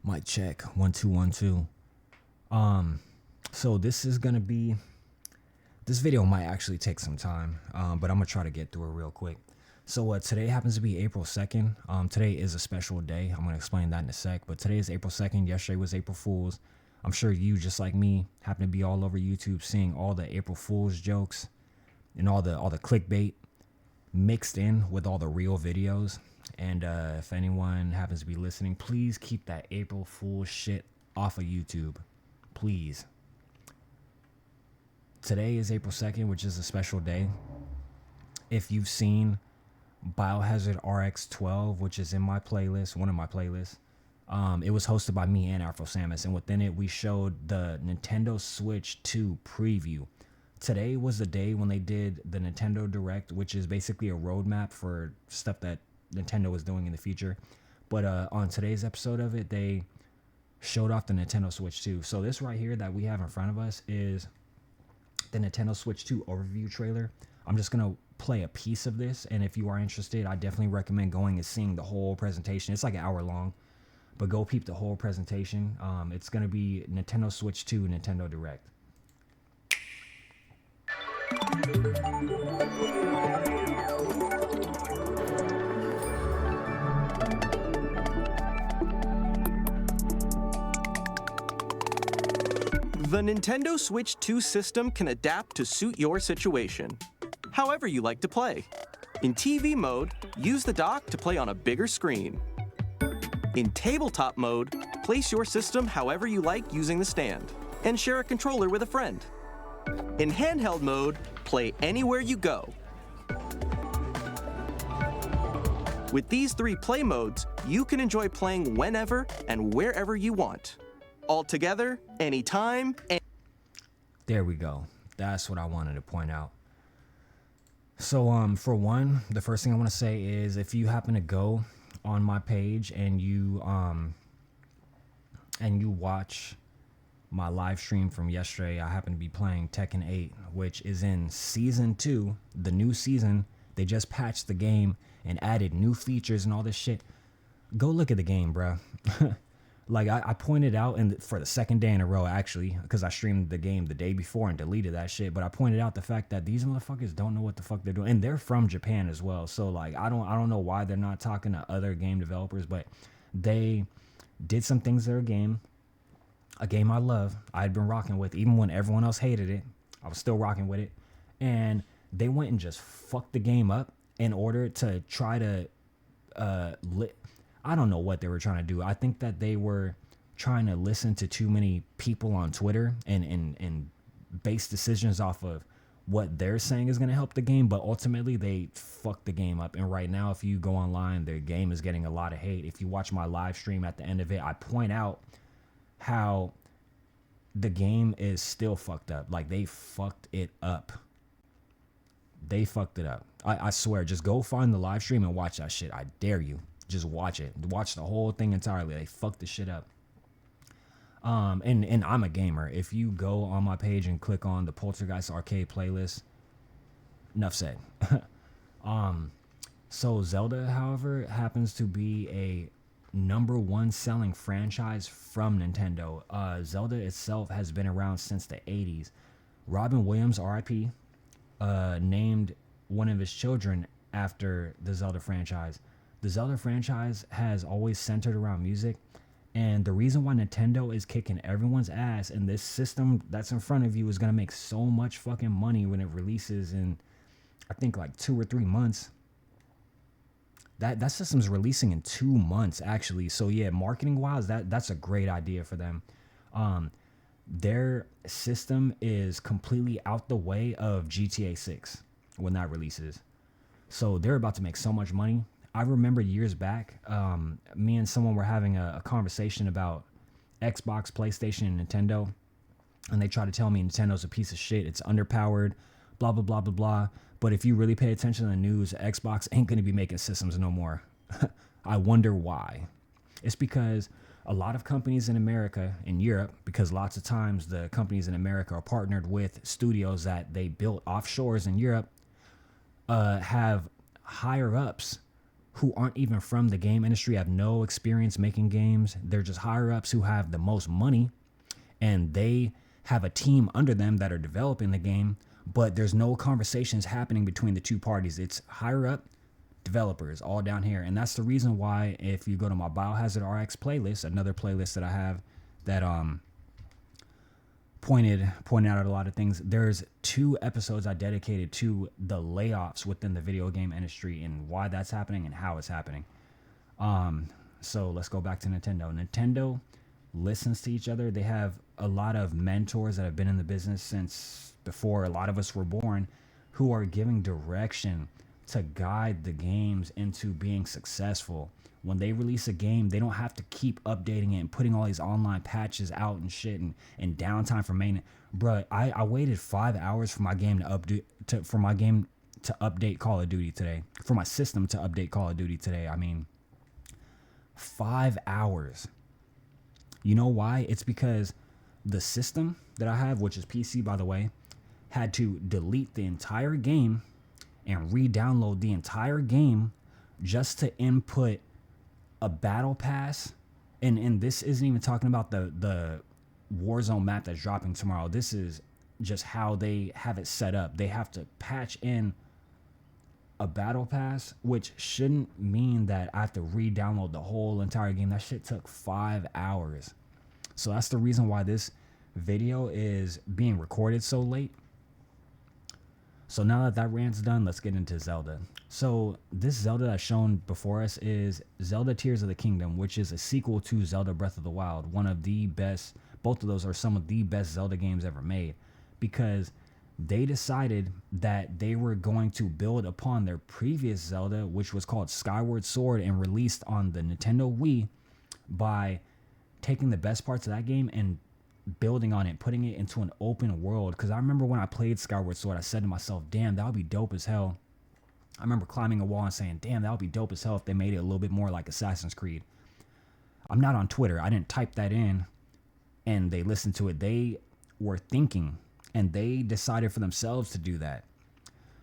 Mic check 1 2 1 2. So this video might actually take some time, but I'm gonna try to get through it real quick. So today happens to be April 2nd. Today is a special day. I'm gonna explain that in a sec. But today is April 2nd. Yesterday was April Fool's. I'm sure you, just like me, happen to be all over YouTube seeing all the April Fool's jokes and all the clickbait mixed in with all the real videos. And if anyone happens to be listening, please keep that April Fool's shit off of YouTube. Please. Today is April 2nd, which is a special day. If you've seen Biohazard RX12, which is in my playlist, one of my playlists, it was hosted by me and Afro Samus, and within it we showed the Nintendo Switch 2 preview. Today was the day when they did the Nintendo Direct, which is basically a roadmap for stuff that Nintendo is doing in the future. But on today's episode of it, they showed off the Nintendo Switch 2. So this right here that we have in front of us is the Nintendo Switch 2 overview trailer. I'm just gonna play a piece of this, and if you are interested, I definitely recommend going and seeing the whole presentation. It's like an hour long, but go peep the whole presentation. It's gonna be Nintendo Switch 2 Nintendo Direct. The Nintendo Switch 2 system can adapt to suit your situation, however you like to play. In TV mode, use the dock to play on a bigger screen. In tabletop mode, place your system however you like using the stand, and share a controller with a friend. In handheld mode, play anywhere you go. With these three play modes, you can enjoy playing whenever and wherever you want. All together, anytime, There we go. That's what I wanted to point out. So for one, the first thing I want to say is if you happen to go on my page and you watch my live stream from yesterday, I happen to be playing Tekken 8, which is in season 2, the new season. They just patched the game and added new features and all this shit. Go look at the game, bruh. Like I pointed out for the second day in a row, actually, because I streamed the game the day before and deleted that shit. But I pointed out the fact that these motherfuckers don't know what the fuck they're doing, and they're from Japan as well. So like I don't know why they're not talking to other game developers, but they did some things to their game. A game I love, I had been rocking with, even when everyone else hated it. I was still rocking with it, and they went and just fucked the game up in order to try to I don't know what they were trying to do. I think that they were trying to listen to too many people on Twitter and base decisions off of what they're saying is going to help the game. But ultimately, they fucked the game up. And right now, if you go online, their game is getting a lot of hate. If you watch my live stream at the end of it, I point out how the game is still fucked up. Like, they fucked it up. They fucked it up. I swear, just go find the live stream and watch that shit. I dare you. Just watch it. Watch the whole thing entirely. They fucked the shit up. And I'm a gamer. If you go on my page and click on the Poltergeist arcade playlist, enough said. So Zelda, however, happens to be a #1 selling franchise from Nintendo. Zelda itself has been around since the 80s. Robin Williams, RIP, named one of his children after the Zelda franchise. The Zelda franchise has always centered around music, and the reason why Nintendo is kicking everyone's ass and this system that's in front of you is going to make so much fucking money when it releases in, I think, like 2 or 3 months. That system's releasing in 2 months, actually. So yeah, marketing wise, that's a great idea for them. Their system is completely out the way of GTA 6 when that releases. So they're about to make so much money. I remember years back, me and someone were having a conversation about Xbox, PlayStation, and Nintendo. And they tried to tell me Nintendo's a piece of shit. It's underpowered, blah, blah, blah, blah, blah. But if you really pay attention to the news, Xbox ain't going to be making systems no more. I wonder why. It's because a lot of companies in America, in Europe, because lots of times the companies in America are partnered with studios that they built offshores in Europe, have higher ups who aren't even from the game industry, have no experience making games. They're just higher ups who have the most money, and they have a team under them that are developing the game, but there's no conversations happening between the two parties. It's higher up developers all down here. And that's the reason why, if you go to my Biohazard RX playlist, another playlist that I have that pointed out a lot of things, there's 2 episodes I dedicated to the layoffs within the video game industry and why that's happening and how it's happening. So let's go back to Nintendo. Nintendo listens to each other. They have a lot of mentors that have been in the business since before a lot of us were born, who are giving direction to guide the games into being successful. When they release a game, they don't have to keep updating it and putting all these online patches out and shit and downtime for maintenance. Bruh, I waited 5 hours for my game to update Call of Duty today. For my system to update Call of Duty today. I mean, 5 hours. You know why? It's because the system that I have, which is PC by the way, had to delete the entire game and re-download the entire game just to input a battle pass. And this isn't even talking about the Warzone map that's dropping tomorrow. This is just how they have it set up. They have to patch in a battle pass, which shouldn't mean that I have to re-download the whole entire game. That shit took 5 hours. So that's the reason why this video is being recorded so late. So now that rant's done, let's get into Zelda. So this Zelda that's shown before us is Zelda Tears of the Kingdom, which is a sequel to Zelda Breath of the Wild. One of the best, both of those are some of the best Zelda games ever made, because they decided that they were going to build upon their previous Zelda, which was called Skyward Sword and released on the Nintendo Wii, by taking the best parts of that game and building on it, putting it into an open world. Because I remember when I played Skyward Sword, I said to myself, damn, that would be dope as hell. I remember climbing a wall and saying, damn, that would be dope as hell if they made it a little bit more like Assassin's Creed. I'm not on Twitter. I didn't type that in and they listened to it. They were thinking and they decided for themselves to do that.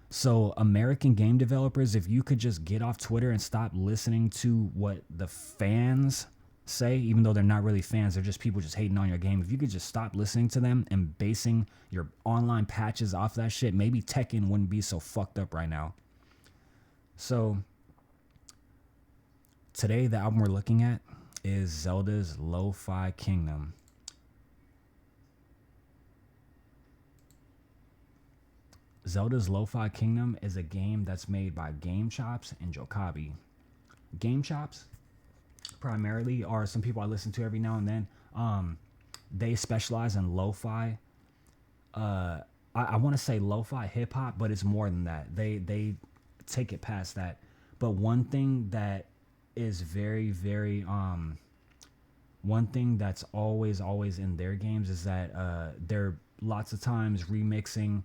So American game developers, if you could just get off Twitter and stop listening to what the fans say, even though they're not really fans, they're just people just hating on your game. If you could just stop listening to them and basing your online patches off that shit, maybe Tekken wouldn't be so fucked up right now. So today the album we're looking at is Zelda's Lofi Kingdom. Zelda's Lofi Kingdom is a game that's made by Gamechops and Jokabi. Gamechops primarily are some people I listen to every now and then. They specialize in lo-fi. I want to say lo-fi hip hop, but it's more than that. They take it past that. But one thing that is very, very one thing that's always in their games is that they're lots of times remixing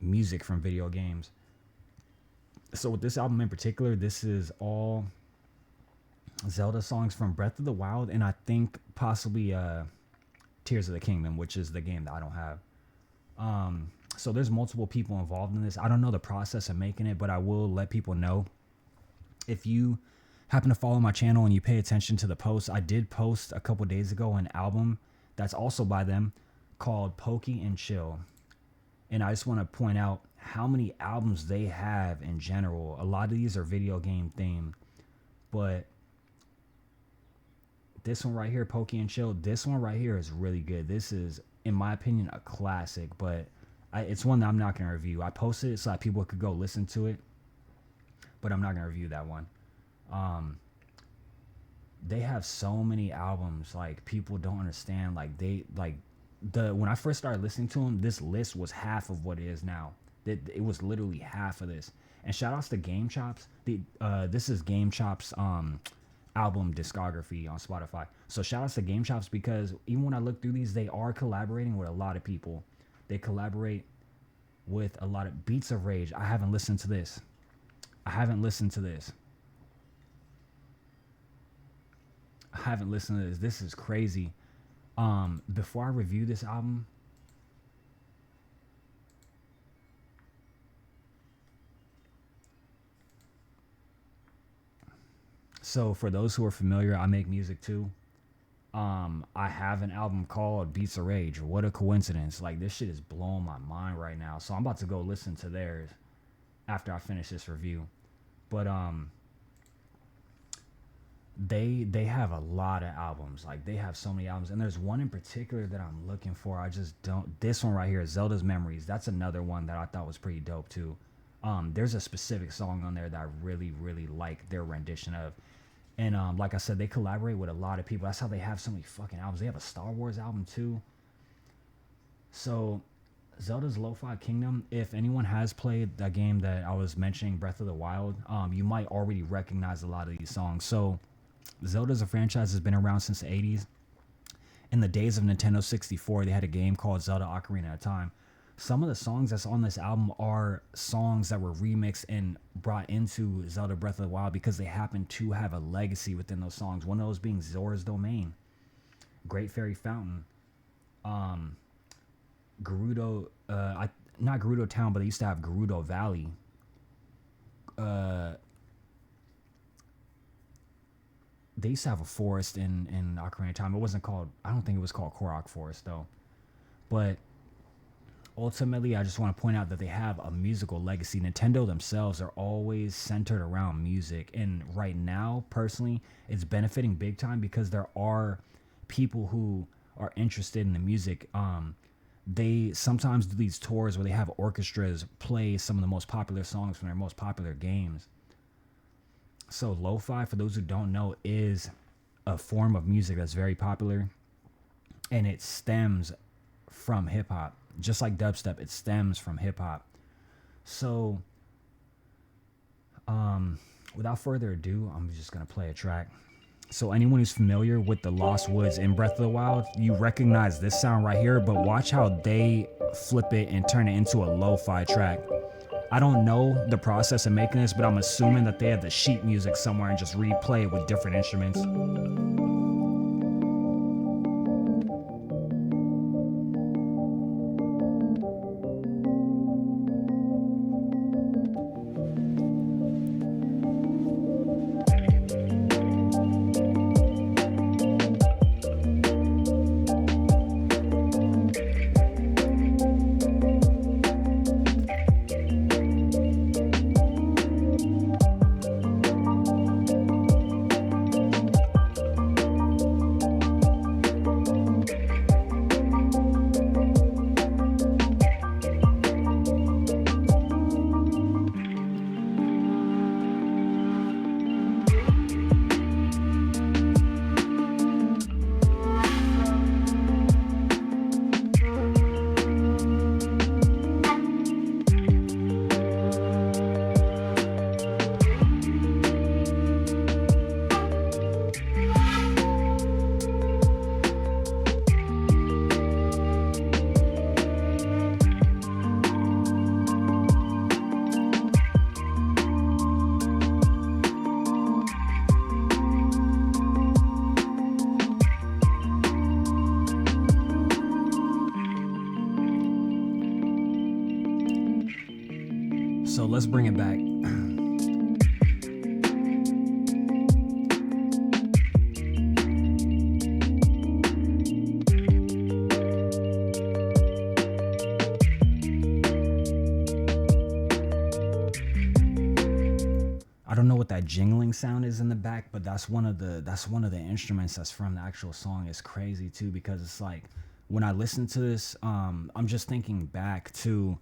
music from video games. So with this album in particular, this is all Zelda songs from Breath of the Wild, and I think possibly Tears of the Kingdom, which is the game that I don't have. So there's multiple people involved in this. I don't know the process of making it, but I will let people know. If you happen to follow my channel and you pay attention to the posts, I did post a couple days ago an album that's also by them called Pokey and Chill. And I just want to point out how many albums they have in general. A lot of these are video game themed, but this one right here, Pokey and Chill, this one right here is really good. This is, in my opinion, a classic, but it's one that I'm not going to review. I posted it so that people could go listen to it, but I'm not going to review that one. They have so many albums, like, people don't understand. Like, when I first started listening to them, this list was half of what it is now. It was literally half of this. And shout outs to Gamechops. This is Gamechops' album discography on Spotify. So shout outs to Gamechops, because even when I look through these, they are collaborating with a lot of people. They collaborate with a lot of Beats of Rage. I haven't listened to this. This is crazy. Before I review this album, So for those who are familiar, I make music too. I have an album called Beats of Rage. What a coincidence. Like this shit is blowing my mind right now. So I'm about to go listen to theirs after I finish this review. But they have a lot of albums. Like they have so many albums. And there's one in particular that I'm looking for. I just don't. This one right here, Zelda's Memories. That's another one that I thought was pretty dope too. There's a specific song on there that I really, really like their rendition of. And like I said, they collaborate with a lot of people. That's how they have so many fucking albums. They have a Star Wars album too. So Zelda's Lo-Fi Kingdom, if anyone has played that game that I was mentioning, Breath of the Wild, you might already recognize a lot of these songs. So Zelda's a franchise that's been around since the 80s. In the days of Nintendo 64, they had a game called Zelda Ocarina of Time. Some of the songs that's on this album are songs that were remixed and brought into Zelda Breath of the Wild because they happen to have a legacy within those songs. One of those being Zora's Domain, Great Fairy Fountain, Gerudo, not Gerudo Town, but they used to have Gerudo Valley. They used to have a forest in Ocarina of Time. It wasn't called, I don't think it was called Korok Forest though. But ultimately, I just want to point out that they have a musical legacy. Nintendo themselves are always centered around music. And right now, personally, it's benefiting big time because there are people who are interested in the music. They sometimes do these tours where they have orchestras play some of the most popular songs from their most popular games. So lo-fi, for those who don't know, is a form of music that's very popular. And it stems from hip-hop. Just like dubstep, it stems from hip-hop. So without further ado, I'm just going to play a track. So anyone who's familiar with the Lost Woods in Breath of the Wild, you recognize this sound right here, but watch how they flip it and turn it into a lo-fi track. I don't know the process of making this, but I'm assuming that they have the sheet music somewhere and just replay it with different instruments. So let's bring it back. I don't know what that jingling sound is in the back, but that's one of the instruments that's from the actual song. It's crazy too, because it's like when I listen to this, I'm just thinking back to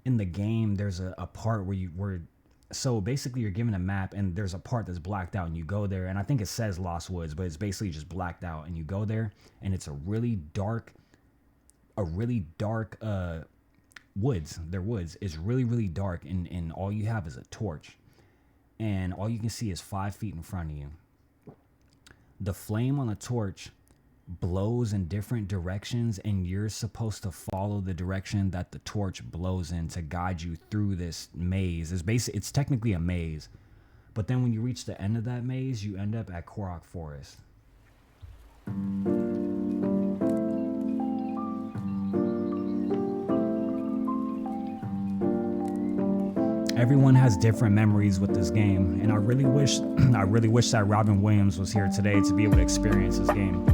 in the game. There's a part where so basically you're given a map and there's a part that's blacked out and you go there, and I think it says Lost Woods, but it's basically just blacked out, and you go there and it's a really dark woods. Their woods is really, really dark, and all you have is a torch. And all you can see is 5 feet in front of you. The flame on the torch blows in different directions, and you're supposed to follow the direction that the torch blows in to guide you through this maze. It's technically a maze, but then when you reach the end of that maze, you end up at Korok Forest. everyone has different memories with this game, and I really wish that Robin Williams was here today to be able to experience this game.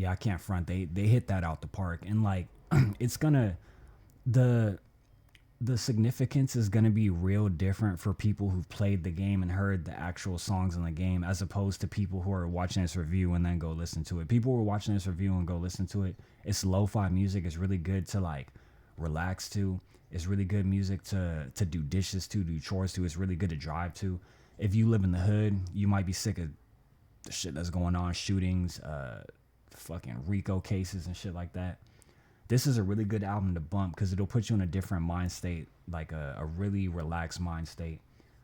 I can't front. They hit that out the park, and like it's gonna the significance is gonna be real different for people who've played the game and heard the actual songs in the game, as opposed to people who are watching this review and then go listen to it. People who are watching this review and go listen to it. It's lo-fi music. It's really good to like relax to. It's really good music to do dishes to, do chores to. It's really good to drive to. If you live in the hood, you might be sick of the shit that's going on, shootings, fucking Rico cases and shit like that. This is a really good album to bump because it'll put you in a different mind state, like a really relaxed mind state.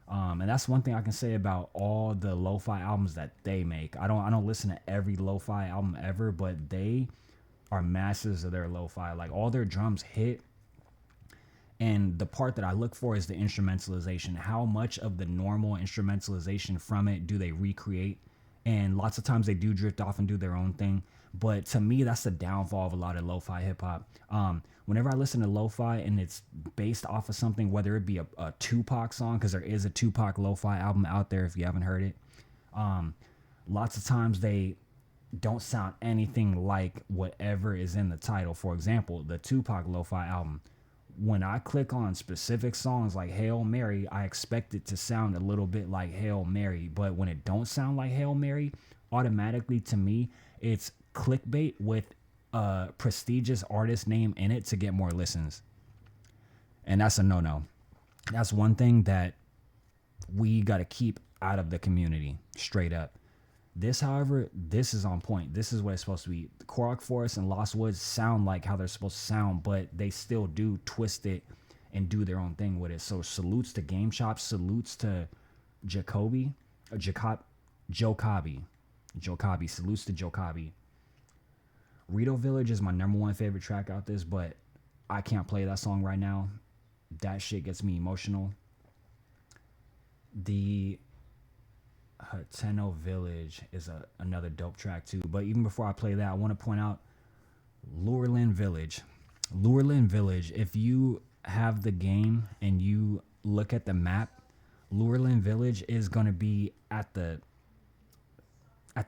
And that's one thing I can say about all the lo-fi albums that they make. I don't listen to every lo-fi album ever, but they are masters of their lo-fi. Like all their drums hit. And the part that I look for is the instrumentalization. How much of the normal instrumentalization from it do they recreate? And lots of times they do drift off and do their own thing. But to me, that's the downfall of a lot of lo-fi hip hop. Whenever I listen to lo-fi and it's based off of something, whether it be a Tupac song, because there is a Tupac lo-fi album out there if you haven't heard it. Lots of times they don't sound anything like whatever is in the title. For example, the Tupac lo-fi album. When I click on specific songs like Hail Mary, I expect it to sound a little bit like Hail Mary. But when it don't sound like Hail Mary, automatically to me, it's clickbait with a prestigious artist name in it to get more listens. And that's a no-no. That's one thing that we got to keep out of the community, straight up. This, however, this is on point. This is what it's supposed to be. The Korok Forest and Lost Woods sound like how they're supposed to sound, but they still do twist it and do their own thing with it. So salutes to Gamechops, salutes to Jokabi, salutes to Jokabi. Rito Village is my number one favorite track out this, but I can't play that song right now. That shit gets me emotional. The Hateno Village is another dope track too. But even before I play that, I want to point out Lurelin Village. Lurelin Village, if you have the game and you look at the map, Lurelin Village is going to be at the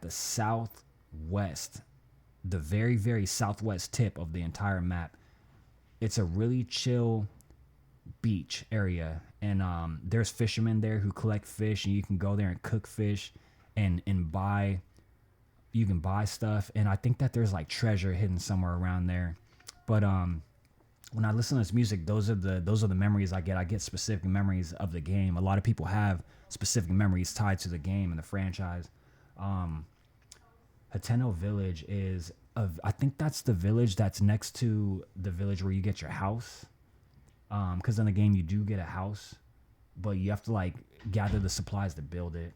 southwest, the very, very southwest tip of the entire map. It's a really chill beach area, and there's fishermen there who collect fish, and you can go there and cook fish and buy, you can buy stuff, and I think that there's like treasure hidden somewhere around there. But when I listen to this music, those are the memories I get. I get specific memories of the game. A lot of people have specific memories tied to the game and the franchise. Hateno Village is I think that's the village that's next to the village where you get your house. Because in the game you do get a house, but you have to like gather the supplies to build it.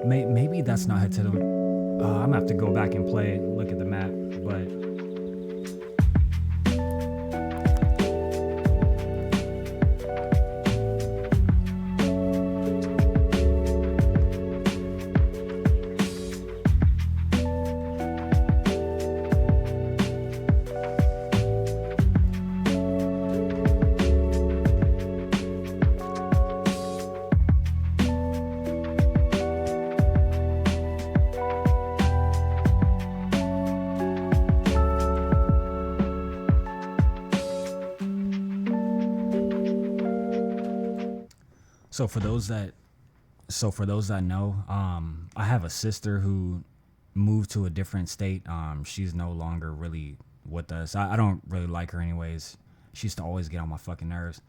Maybe that's not Hateno. I'm gonna have to go back and play, look at the map, but So for those that know, I have a sister who moved to a different state. She's no longer really with us. I don't really like her anyways. She used to always get on my fucking nerves.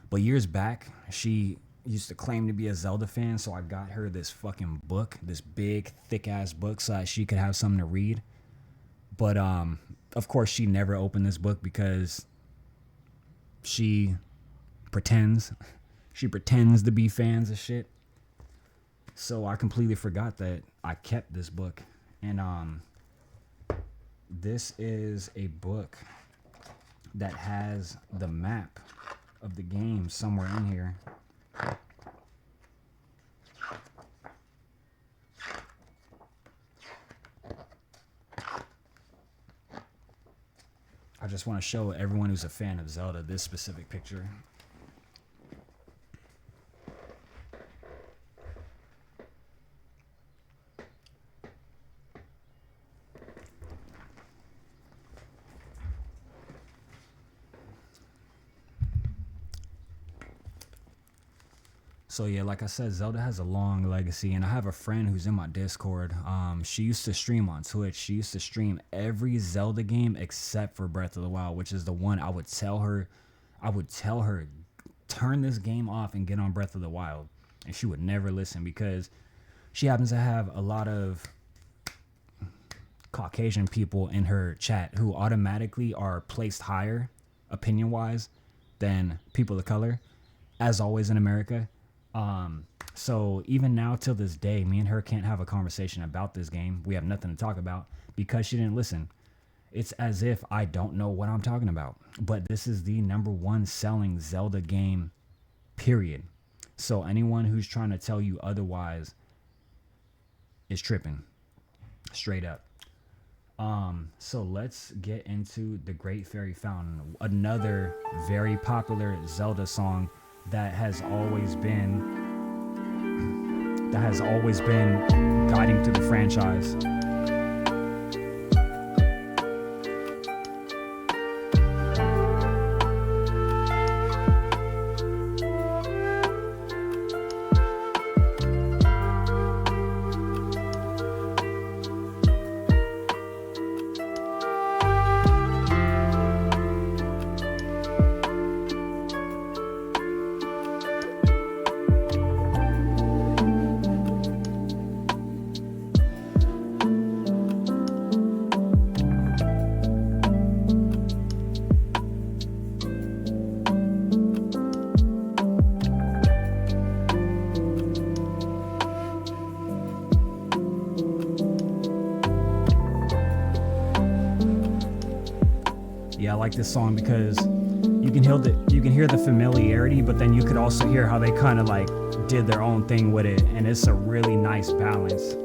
But years back, she used to claim to be a Zelda fan, so I got her this fucking book, this big, thick-ass book, so that she could have something to read. But, of course, she never opened this book because she pretends to be fans of shit. So I completely forgot that I kept this book. And this is a book that has the map of the game somewhere in here. I just want to show everyone who's a fan of Zelda this specific picture. So yeah, like I said, Zelda has a long legacy, and I have a friend who's in my Discord. She used to stream on Twitch. She used to stream every Zelda game except for Breath of the Wild, which is the one I would tell her, turn this game off and get on Breath of the Wild, and she would never listen because she happens to have a lot of Caucasian people in her chat who automatically are placed higher, opinion-wise, than people of color, as always in America. So even now till this day, me and her can't have a conversation about this game. We have nothing to talk about because she didn't listen. It's as if I don't know what I'm talking about. But this is the #1 selling Zelda game, period. So anyone who's trying to tell you otherwise is tripping. Straight up. So let's get into The Great Fairy Fountain, another very popular Zelda song that has always been guiding through the franchise. Yeah, I like this song because you can hear the familiarity, but then you could also hear how they kind of like did their own thing with it, and it's a really nice balance.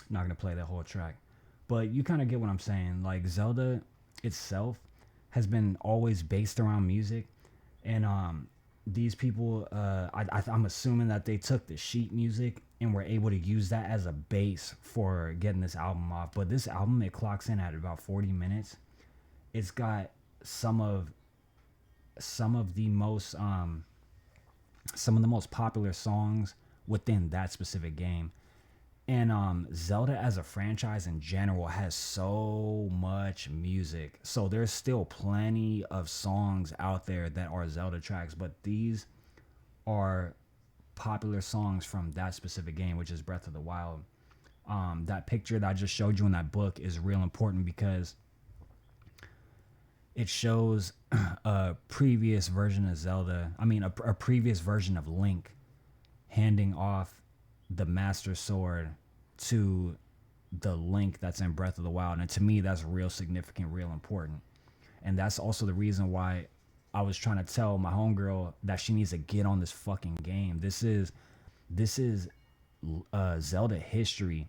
Not gonna play that whole track, but you kind of get what I'm saying. Like Zelda itself has been always based around music, and these people, I'm assuming that they took the sheet music and were able to use that as a base for getting this album off. But this album, it clocks in at about 40 minutes. It's got some of the most popular songs within that specific game. And Zelda as a franchise in general has so much music. So there's still plenty of songs out there that are Zelda tracks, but these are popular songs from that specific game, which is Breath of the Wild. That picture that I just showed you in that book is real important because it shows a previous version of Zelda. I mean, a previous version of Link handing off the Master Sword to the Link that's in Breath of the Wild. And to me, that's real significant, real important. And that's also the reason why I was trying to tell my homegirl that she needs to get on this fucking game. This is Zelda history.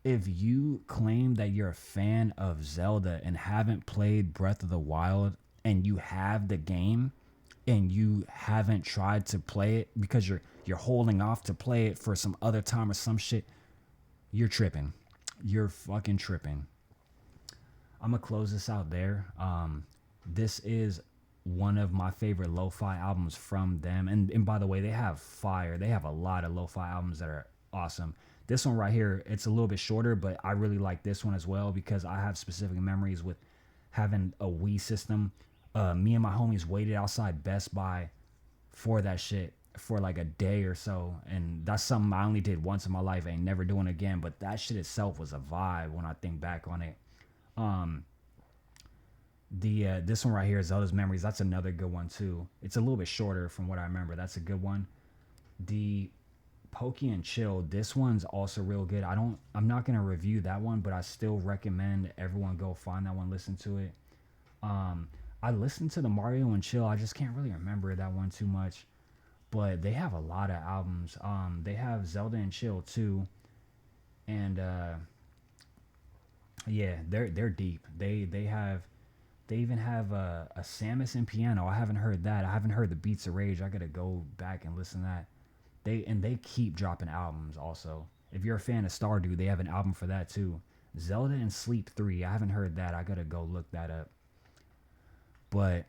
If you claim that you're a fan of Zelda and haven't played Breath of the Wild and you have the game and you haven't tried to play it because you're holding off to play it for some other time or some shit, you're tripping. You're fucking tripping. I'm gonna close this out there. This is one of my favorite lo-fi albums from them. And by the way, they have fire. They have a lot of lo-fi albums that are awesome. This one right here, it's a little bit shorter, but I really like this one as well because I have specific memories with having a Wii system. Me and my homies waited outside Best Buy for that shit for like a day or so. And that's something I only did once in my life. I ain't never doing it again. But that shit itself was a vibe when I think back on it. This one right here, Zelda's Memories, that's another good one too. It's a little bit shorter from what I remember. That's a good one. The Pokey and Chill, this one's also real good. I'm not gonna review that one, but I still recommend everyone go find that one, listen to it. I listened to the Mario and Chill. I just can't really remember that one too much, but they have a lot of albums. They have Zelda and Chill too, and yeah, they're deep. They even have a Samus and Piano. I haven't heard that. I haven't heard the Beats of Rage. I gotta go back and listen to that. They keep dropping albums also. If you're a fan of Stardew, they have an album for that too. Zelda and Sleep 3. I haven't heard that. I gotta go look that up. But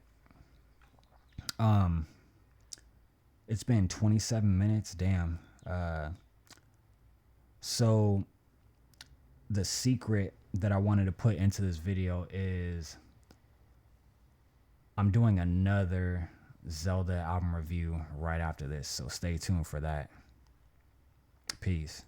it's been 27 minutes. Damn. So the secret that I wanted to put into this video is I'm doing another Zelda album review right after this, so stay tuned for that. Peace.